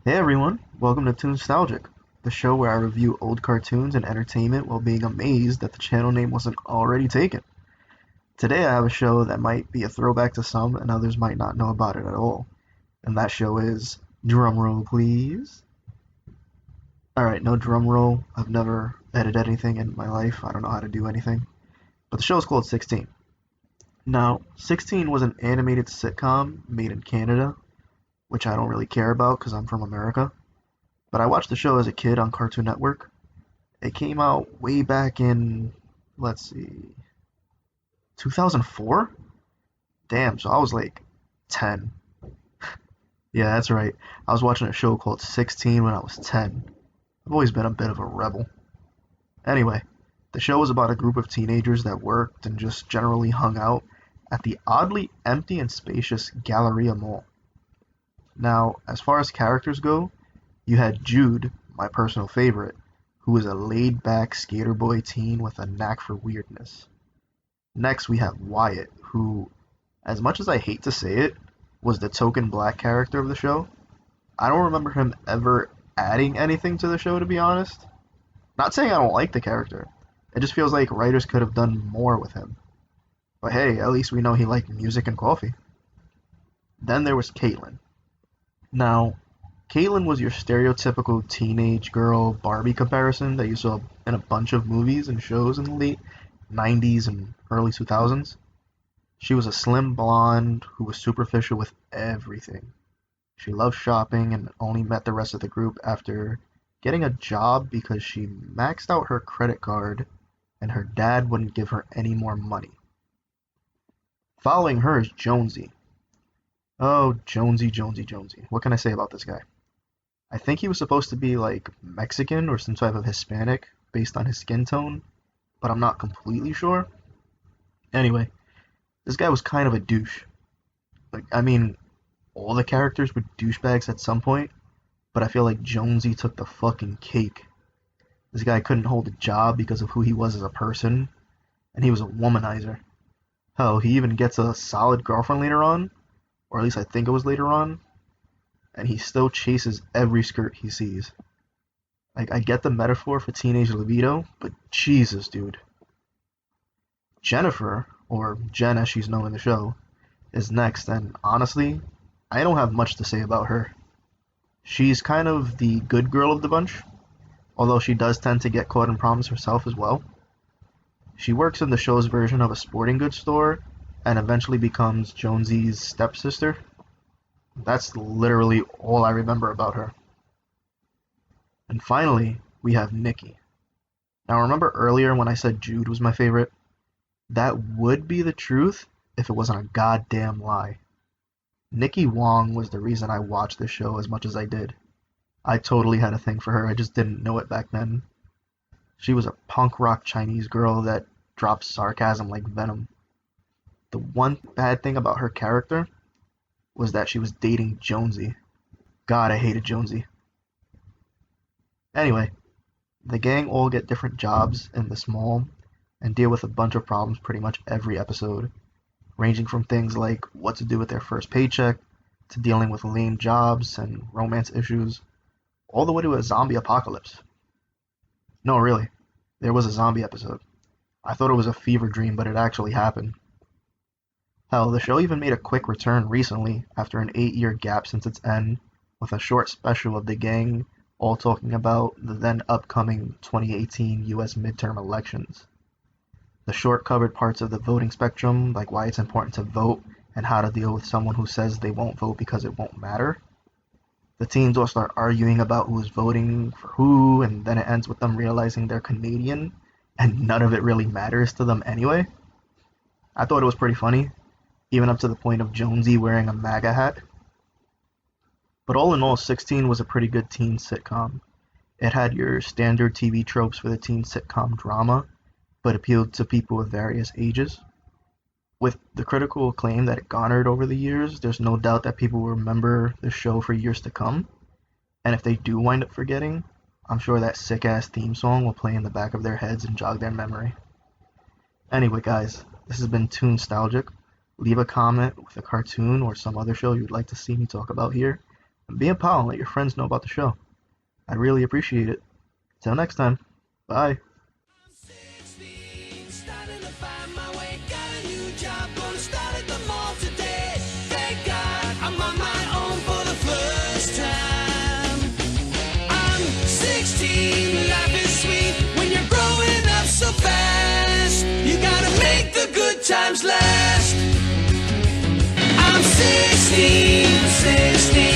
Hey everyone, welcome to ToonStalgic, the show where I review old cartoons and entertainment while being amazed that the channel name wasn't already taken. Today I have a show that might be a throwback to some and others might not know about it at all. And that show is, drumroll please. Alright, no drumroll. I've never edited anything in my life. I don't know how to do anything. But the show is called 16. Now, 16 was an animated sitcom made in Canada, which I don't really care about because I'm from America. But I watched the show as a kid on Cartoon Network. It came out way back in, let's see, 2004? Damn, so I was like 10. Yeah, that's right. I was watching a show called 16 when I was 10. I've always been a bit of a rebel. Anyway, the show was about a group of teenagers that worked and just generally hung out at the oddly empty and spacious Galleria Mall. Now, as far as characters go, you had Jude, my personal favorite, who was a laid-back skater boy teen with a knack for weirdness. Next, we have Wyatt, who, as much as I hate to say it, was the token black character of the show. I don't remember him ever adding anything to the show, to be honest. Not saying I don't like the character. It just feels like writers could have done more with him. But hey, at least we know he liked music and coffee. Then there was Caitlin. Now, Caitlin was your stereotypical teenage girl Barbie comparison that you saw in a bunch of movies and shows in the late 90s and early 2000s. She was a slim blonde who was superficial with everything. She loved shopping and only met the rest of the group after getting a job because she maxed out her credit card and her dad wouldn't give her any more money. Following her is Jonesy. Oh, Jonesy, Jonesy, Jonesy. What can I say about this guy? I think he was supposed to be like Mexican or some type of Hispanic based on his skin tone, but I'm not completely sure. Anyway, this guy was kind of a douche. All the characters were douchebags at some point, but I feel like Jonesy took the fucking cake. This guy couldn't hold a job because of who he was as a person, and he was a womanizer. Hell, he even gets a solid girlfriend later on, or at least I think it was later on, and he still chases every skirt he sees. Like, I get the metaphor for teenage libido, but Jesus, dude. Jennifer, or Jen as she's known in the show, is next, and honestly, I don't have much to say about her. She's kind of the good girl of the bunch, although she does tend to get caught in problems herself as well. She works in the show's version of a sporting goods store and eventually becomes Jonesy's stepsister. That's literally all I remember about her. And finally, we have Nikki. Now, remember earlier when I said Jude was my favorite? That would be the truth if it wasn't a goddamn lie. Nikki Wong was the reason I watched this show as much as I did. I totally had a thing for her, I just didn't know it back then. She was a punk rock Chinese girl that dropped sarcasm like venom. The one bad thing about her character was that she was dating Jonesy. God, I hated Jonesy. Anyway, the gang all get different jobs in this mall and deal with a bunch of problems pretty much every episode, ranging from things like what to do with their first paycheck to dealing with lame jobs and romance issues, all the way to a zombie apocalypse. No, really, there was a zombie episode. I thought it was a fever dream, but it actually happened. Hell, the show even made a quick return recently after an 8-year gap since its end, with a short special of the gang all talking about the then upcoming 2018 US midterm elections. The short covered parts of the voting spectrum, like why it's important to vote and how to deal with someone who says they won't vote because it won't matter. The teens all start arguing about who's voting for who, and then it ends with them realizing they're Canadian, and none of it really matters to them anyway. I thought it was pretty funny, even up to the point of Jonesy wearing a MAGA hat. But all in all, 16 was a pretty good teen sitcom. It had your standard TV tropes for the teen sitcom drama, but appealed to people of various ages. With the critical acclaim that it garnered over the years, there's no doubt that people will remember the show for years to come. And if they do wind up forgetting, I'm sure that sick-ass theme song will play in the back of their heads and jog their memory. Anyway, guys, this has been ToonStalgic. Leave a comment with a cartoon or some other show you'd like to see me talk about here, And be a pal and let your friends know about the show. I'd really appreciate it. Till next time. Bye. 16, starting to find my way, got a new job, gonna start at the mall today. Thank God I'm on my own for the first time. I'm 16, life is sweet when you're growing up so fast. You gotta make the good times last. I'm 16, 16.